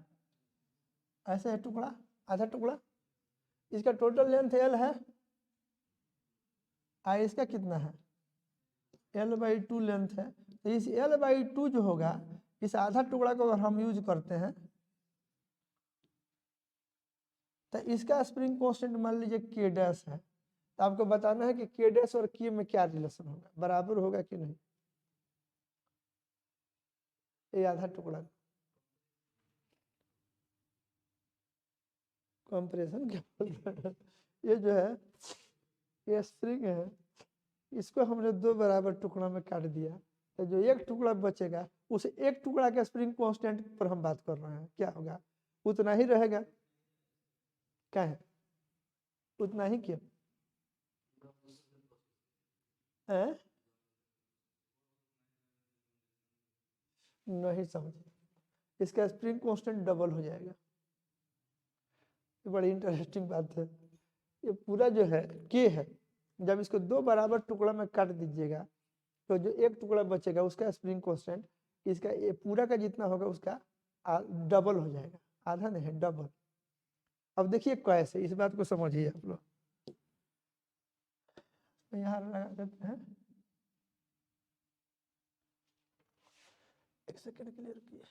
ऐसे है टुकड़ा, आधा टुकड़ा, इसका टोटल लेंथ एल है, इसका कितना है, L/2 लेंथ है। तो इस L/2 जो होगा, इस आधा टुकड़ा को अगर हम यूज करते हैं, तो इसका स्प्रिंग कांस्टेंट मान लीजिए के डैश है। तो आपको बताना है कि के डैश और के में क्या रिलेशन होगा, बराबर होगा कि नहीं, ये आधा टुकड़ा। कंप्रेशन क्या बोलते हैं, ये जो है ये स्प्रिंग है, इसको हमने दो बराबर टुकड़ा में काट दिया, तो जो एक टुकड़ा बचेगा उस एक टुकड़ा के स्प्रिंग कांस्टेंट पर हम बात कर रहे हैं, क्या होगा, उतना ही रहेगा, क्या है, उतना ही क्यों है? नहीं समझे, इसका स्प्रिंग कांस्टेंट डबल हो जाएगा। ये बड़ी इंटरेस्टिंग बात है। ये पूरा जो है के है, जब इसको दो बराबर टुकड़ा में काट दीजिएगा तो जो एक टुकड़ा बचेगा उसका स्प्रिंग कांस्टेंट इसका ये पूरा का जितना होगा उसका डबल हो जाएगा, आधा नहीं है डबल। अब देखिए कैसे, इस बात को समझिए आप लोग, यहाँ लगा देते हैं, एक सेकंड के लिए रुकिए।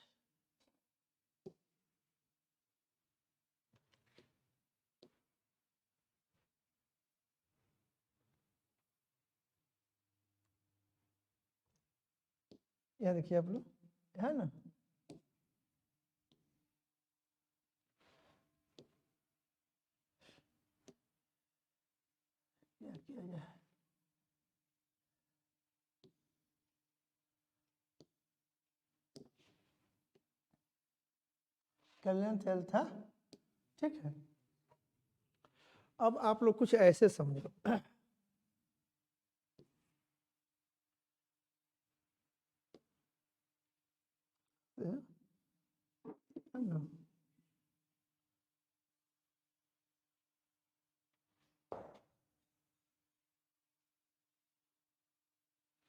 यहाँ देखिए आप लोग, है ना, क्या किया जाए, कल्याण तेल था, ठीक है। अब आप लोग कुछ ऐसे समझो, है ना,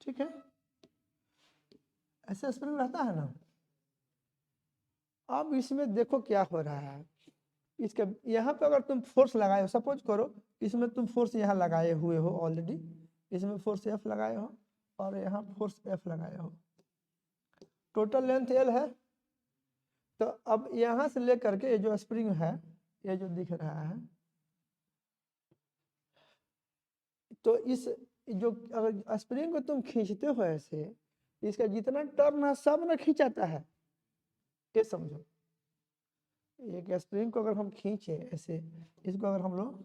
ठीक है, ऐसे स्प्रिंग रहता है ना। अब इसमें देखो क्या हो रहा है, इसके यहाँ पे अगर तुम फोर्स लगाए हो, सपोज करो इसमें तुम फोर्स यहाँ लगाए हुए हो ऑलरेडी, इसमें फोर्स एफ लगाए हो और यहाँ फोर्स एफ लगाए हो, टोटल लेंथ एल है। तो अब यहाँ से लेकर के ये जो स्प्रिंग है, ये जो दिख रहा है, तो इस जो अगर स्प्रिंग को तुम खींचते हो ऐसे, इसका जितना टर्न है सब ना खींचाता है, ये समझो। एक स्प्रिंग को अगर हम खींचे ऐसे, इसको अगर हम लोग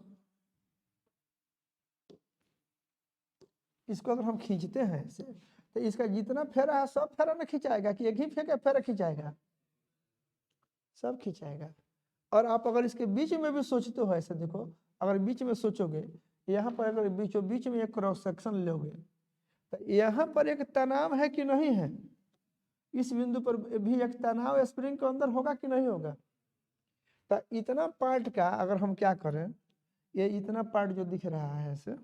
इसको अगर हम खींचते हैं ऐसे, तो इसका जितना फेरा है सब फेरा ना खिंचाएगा, कि एक ही फेरा खिंचाएगा, सब खिंचाएगा। और आप अगर इसके बीच में भी सोचते हो ऐसे, देखो अगर बीच में सोचोगे, यहाँ पर अगर बीचों बीच में एक क्रॉस सेक्शन लोगे, तो यहाँ पर एक तनाव है कि नहीं है, इस बिंदु पर भी एक तनाव स्प्रिंग के अंदर होगा कि नहीं होगा। तो इतना पार्ट का अगर हम क्या करें, ये इतना पार्ट जो दिख रहा है ऐसे,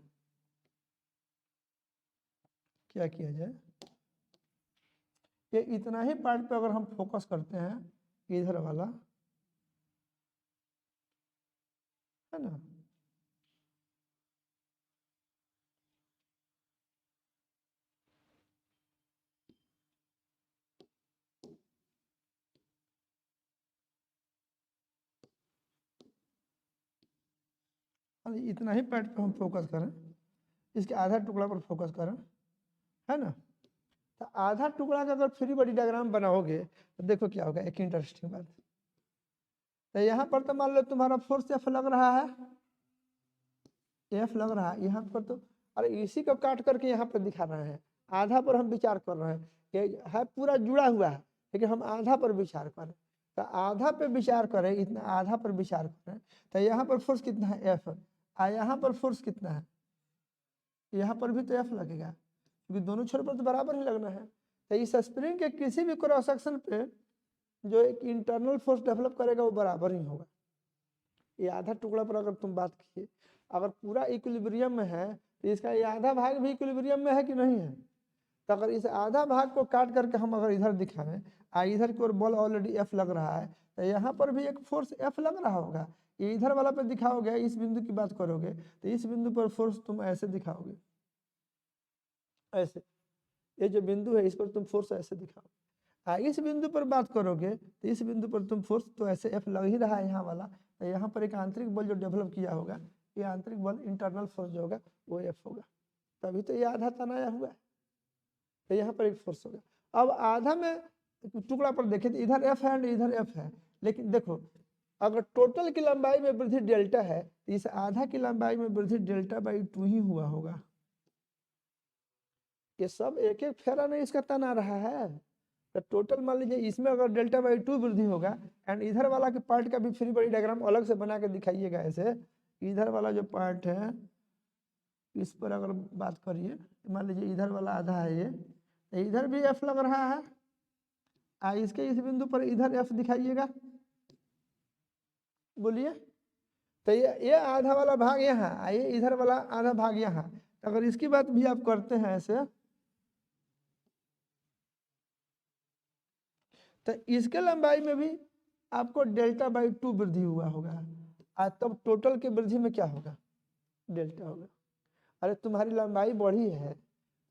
क्या किया जाए, ये इतना ही पार्ट पे अगर हम फोकस करते हैं, इधर वाला, है ना, इतना ही पार्ट पे हम फोकस करें, इसके आधा टुकड़ा पर फोकस करें, है ना, तो आधा टुकड़ा का अगर फ्री बॉडी डायग्राम बनाओगे तो देखो क्या होगा, एक इंटरेस्टिंग बात। तो यहाँ पर तो मान लो तुम्हारा फोर्स एफ लग रहा है, एफ लग रहा है यहाँ पर, तो अरे इसी को काट करके यहाँ पर दिखा रहे हैं, आधा पर हम विचार कर रहे हैं, कि है पूरा जुड़ा हुआ है लेकिन हम आधा पर विचार करें, तो आधा पे विचार करें, इतना आधा पर विचार करें, तो यहाँ पर फोर्स कितना है, एफ, और यहाँ पर फोर्स कितना है, यहाँ पर भी तो एफ लगेगा, क्योंकि दोनों छोर पर तो बराबर ही लगना है। तो इस स्प्रिंग के किसी भी क्रॉस सेक्शन पे जो एक इंटरनल फोर्स डेवलप करेगा वो बराबर ही होगा। ये आधा टुकड़ा पर अगर तुम बात कीजिए, अगर पूरा इक्विलिब्रियम में है तो इसका ये आधा भाग भी इक्विलिब्रियम में है कि नहीं है। तो अगर इस आधा भाग को काट करके हम अगर इधर दिखाएं, इधर की ओर बॉल ऑलरेडी एफ लग रहा है, तो यहाँ पर भी एक फोर्स एफ लग रहा होगा, ये इधर वाला पे दिखाओगे, इस बिंदु की बात करोगे तो इस बिंदु पर फोर्स तुम ऐसे दिखाओगे, ऐसे, ये जो बिंदु है इस पर तुम फोर्स ऐसे दिखाओ, इस बिंदु पर बात करोगे तो इस बिंदु पर तुम फोर्स तो ऐसे एफ लग ही रहा है यहाँ वाला, तो यहाँ पर एक आंतरिक बल जो डेवलप किया होगा, ये आंतरिक बल इंटरनल फोर्स जो होगा वो एफ होगा, तभी तो ये आधा तनाया हुआ है, तो यहाँ पर एक फोर्स होगा। अब आधा में टुकड़ा पर देखें तो इधर एफ है एंड इधर एफ है, लेकिन देखो अगर टोटल की लंबाई में वृद्धि डेल्टा है तो इस आधा की लंबाई में वृद्धि डेल्टा बाई 2 ही हुआ होगा। ये सब एक एक फेरा नहीं इसका तना रहा है। तो टोटल मान लीजिए इसमें अगर डेल्टा बाई 2 वृद्धि होगा एंड इधर वाला के पार्ट का भी फ्री बॉडी डायग्राम अलग से बना के दिखाइएगा। ऐसे इधर वाला जो पार्ट है इस पर अगर बात करिए, मान लीजिए इधर वाला आधा है ये, इधर भी एफ लग रहा है, इसके इस बिंदु पर इधर एफ दिखाइएगा, बोलिए। तो ये आधा वाला भाग यहाँ, ये इधर वाला आधा भाग यहाँ। अगर इसकी बात भी आप करते हैं ऐसे, तो इसके लंबाई में भी आपको डेल्टा बाई 2 वृद्धि हुआ होगा, तब टोटल की वृद्धि में क्या होगा, डेल्टा होगा। अरे तुम्हारी लंबाई बढ़ी है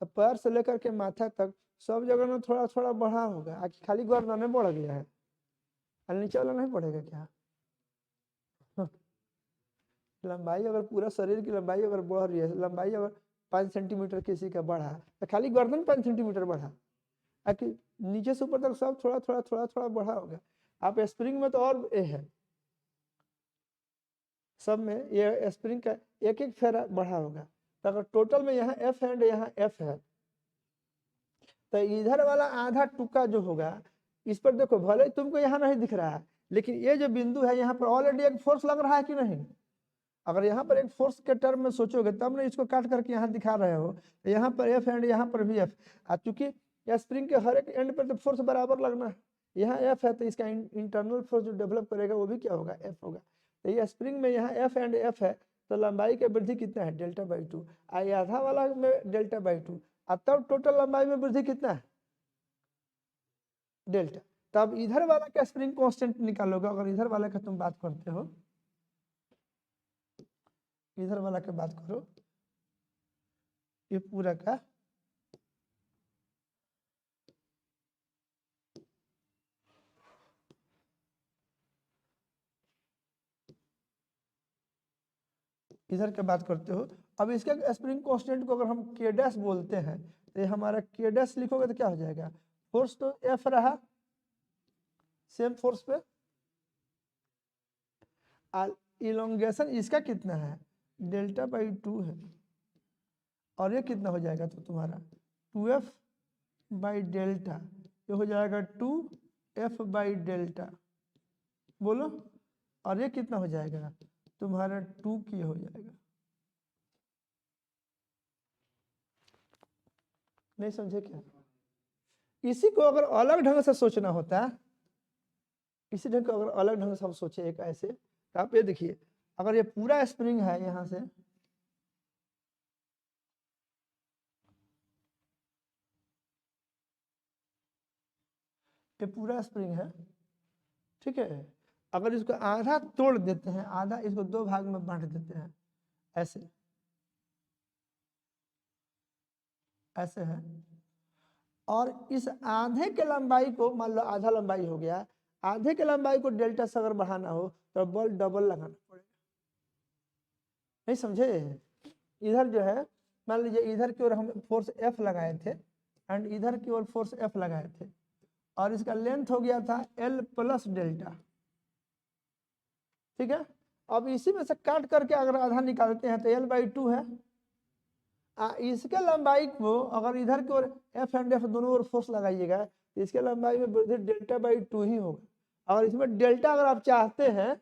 तो पैर से लेकर के माथा तक सब जगह में थोड़ा थोड़ा बढ़ा होगा, खाली गर्दन में बढ़ गया है, नीचे वाला नहीं बढ़ेगा क्या? लंबाई अगर पूरा शरीर की लंबाई अगर बढ़ रही है, लंबाई अगर 5 सेंटीमीटर किसी का बढ़ा तो खाली गर्दन 5 सेंटीमीटर बढ़ा, नीचे से ऊपर तक सब थोड़ा थोड़ा थोड़ा थोड़ा बढ़ा होगा। आप स्प्रिंग में तो और ए है, सब में ये स्प्रिंग का एक एक फेरा बढ़ा होगा। तो अगर टोटल में यहाँ एफ है यहाँ एफ है, तो इधर वाला आधा टुका जो होगा इस पर देखो, भले तुमको यहाँ नहीं दिख रहा है लेकिन ये जो बिंदु है यहाँ पर ऑलरेडी एक फोर्स लग रहा है कि नहीं? अगर यहाँ पर एक फोर्स के टर्म में सोचोगे तब ना इसको काट करके यहाँ दिखा रहे हो। तो यहाँ पर एफ एंड यहाँ पर भी एफ, चूंकि यह स्प्रिंग के हर एक एंड पर तो फोर्स बराबर लगना है। यहाँ एफ है तो इसका इंटरनल फोर्स जो डेवलप करेगा वो भी क्या होगा, एफ होगा। तो ये स्प्रिंग में यहाँ एफ एंड एफ है, तो लंबाई की वृद्धि कितना है, डेल्टा बाई 2। आधा वाला में डेल्टा बाई 2, तब टोटल लंबाई में वृद्धि कितना है, डेल्टा। तब इधर वाला का स्प्रिंग कांस्टेंट निकालोगे। अगर इधर वाले का तुम बात करते हो, इधर वाला की बात करो, ये पूरा का इधर की बात करते हो। अब इसके स्प्रिंग कांस्टेंट को अगर हम के डैश बोलते हैं तो ये हमारा के डैश लिखोगे तो क्या हो जाएगा, फोर्स तो एफ रहा सेम फोर्स पे, इलोंगेशन इसका कितना है, डेल्टा बाई 2 है, और ये कितना हो जाएगा तो तुम्हारा 2f बाई डेल्टा, ये हो जाएगा 2f बाई डेल्टा, बोलो। और ये कितना हो जाएगा तुम्हारा 2 की हो जाएगा। नहीं समझे क्या? इसी को अगर अलग ढंग से सोचना होता, इसी ढंग का अगर अलग ढंग से हम सोचे एक ऐसे, तो आप ये देखिए, अगर ये पूरा स्प्रिंग है यहां से, ये पूरा स्प्रिंग है, ठीक है। अगर इसको आधा तोड़ देते हैं, आधा इसको 2 भाग में बांट देते हैं, ऐसे ऐसे है, और इस आधे के लंबाई को मान लो आधा लंबाई हो गया, आधे के लंबाई को डेल्टा से अगर बढ़ाना हो तो बल डबल लगाना पड़ेगा। नहीं समझे? इधर जो है मान लीजिए इधर की ओर हम फोर्स एफ लगाए थे एंड इधर की ओर फोर्स एफ लगाए थे, और इसका लेंथ हो गया था एल प्लस डेल्टा, ठीक है। अब इसी में से काट करके अगर आधा निकालते हैं तो एल बाई 2 है। इसके लंबाई को अगर इधर की ओर एफ एंड एफ दोनों ओर फोर्स लगाइएगा तो इसके लंबाई में वृद्धि डेल्टा बाई 2 ही होगा। अगर इसमें डेल्टा अगर आप चाहते हैं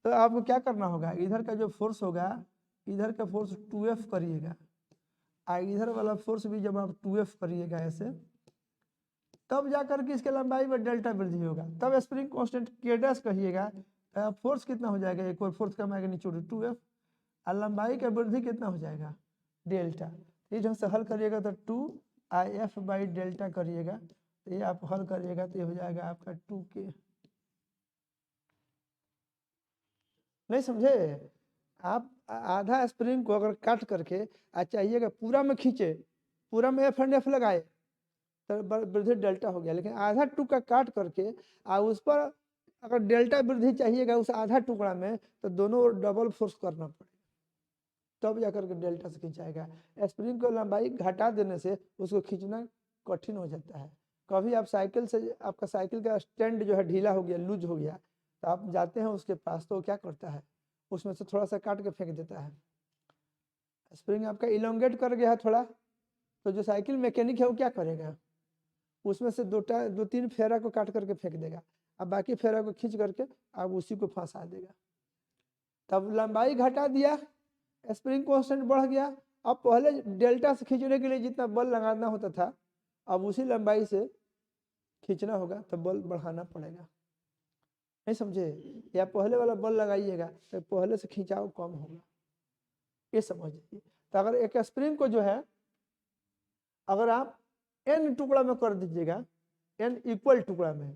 तो आपको क्या करना होगा, इधर का जो फोर्स होगा, इधर का फोर्स 2f करिएगा, इधर वाला फोर्स भी जब आप 2f करिएगा ऐसे, तब जाकर के इसके लंबाई में डेल्टा वृद्धि होगा। तब स्प्रिंग कांस्टेंट के डैश कहिएगा, फोर्स कितना हो जाएगा, एक और फोर्स का मैग्नीट्यूड 2f, और लंबाई का वृद्धि कितना हो जाएगा, डेल्टा। इस ढंग से हल करिएगा तो 2if बाई डेल्टा करिएगा, तो ये आप हल करिएगा तो ये हो जाएगा आपका 2k। नहीं समझे? आप आधा स्प्रिंग को अगर काट करके चाहिएगा पूरा में खींचे, पूरा में एफ एंड एफ लगाए तो वृद्धि डेल्टा हो गया, लेकिन आधा टुकड़ा काट करके उस पर अगर डेल्टा वृद्धि चाहिएगा उस आधा टुकड़ा में तो दोनों ओर डबल फोर्स करना पड़ेगा, तब जाकर के डेल्टा से खींचाएगा। स्प्रिंग को लंबाई घटा देने से उसको खींचना कठिन हो जाता है। कभी आप साइकिल से, आपका साइकिल का स्टैंड जो है ढीला हो गया, लूज हो गया, तो आप जाते हैं उसके पास तो वो क्या करता है, उसमें से थोड़ा सा काट के फेंक देता है। स्प्रिंग आपका इलोंगेट कर गया है थोड़ा, तो जो साइकिल मैकेनिक है वो क्या करेगा, उसमें से दो तीन फेरा को काट करके फेंक देगा, अब बाकी फेरा को खींच करके आप उसी को फंसा देगा। तब लंबाई घटा दिया, स्प्रिंग कांस्टेंट बढ़ गया। अब पहले डेल्टा से खींचने के लिए जितना बल लगाना होता था, अब उसी लंबाई से खींचना होगा, तो बल बढ़ाना पड़ेगा। नहीं समझे, या पहले वाला बल लगाइएगा तो पहले से खिंचाव कम होगा, ये समझिए। तो अगर एक स्प्रिंग को जो है अगर आप n टुकड़ा में कर दीजिएगा, n इक्वल टुकड़ा में,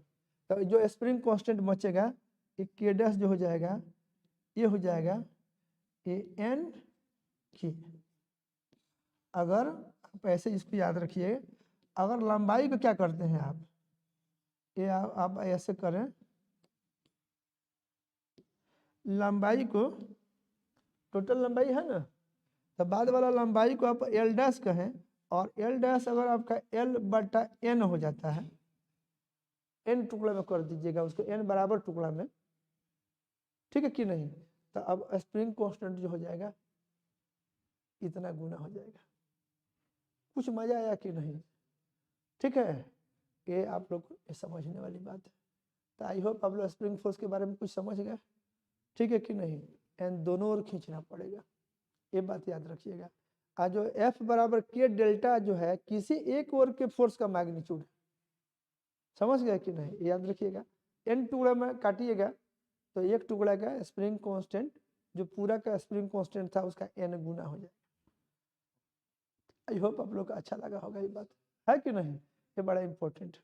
तो जो स्प्रिंग कांस्टेंट बचेगा एक k डैश जो हो जाएगा, ये हो जाएगा ये n की। अगर आप ऐसे इसको याद रखिए, अगर लंबाई को क्या करते हैं आप, ये आप ऐसे करें, लंबाई को टोटल लंबाई है ना, तो बाद वाला लंबाई को आप l डैश कहें, और l डैश अगर आपका l बटा n हो जाता है, n टुकड़ा में कर दीजिएगा उसको, n बराबर टुकड़ा में, ठीक है कि नहीं, तो अब स्प्रिंग कांस्टेंट जो हो जाएगा इतना गुना हो जाएगा। कुछ मजा आया कि नहीं, ठीक है, ये आप लोग को समझने वाली बात है। तो आई होप आप लोग स्प्रिंग फोर्स के बारे में कुछ समझ गए, ठीक है कि नहीं, एंड दोनों ओर खींचना पड़ेगा, ये बात याद रखिएगा। आज जो F बराबर के डेल्टा जो है किसी एक ओर के फोर्स का मैग्नीट्यूड, समझ गए कि नहीं, याद रखिएगा। n टुकड़ा में काटिएगा तो एक टुकड़ा का स्प्रिंग कांस्टेंट जो पूरा का स्प्रिंग कांस्टेंट था उसका n गुना हो जाएगा। आई होप आप लोग को अच्छा लगा होगा, ये बात है कि नहीं, ये बड़ा इंपॉर्टेंट।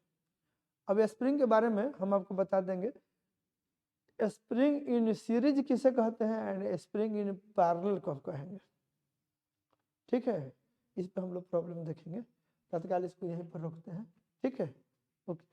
अब स्प्रिंग के बारे में हम आपको बता देंगे, स्प्रिंग इन सीरीज किसे कहते हैं एंड स्प्रिंग इन पैरेलल कब कहेंगे, ठीक है, इस पे हम लोग प्रॉब्लम देखेंगे। तत्काल इसको यहीं पर रोकते हैं, ठीक है, ओके।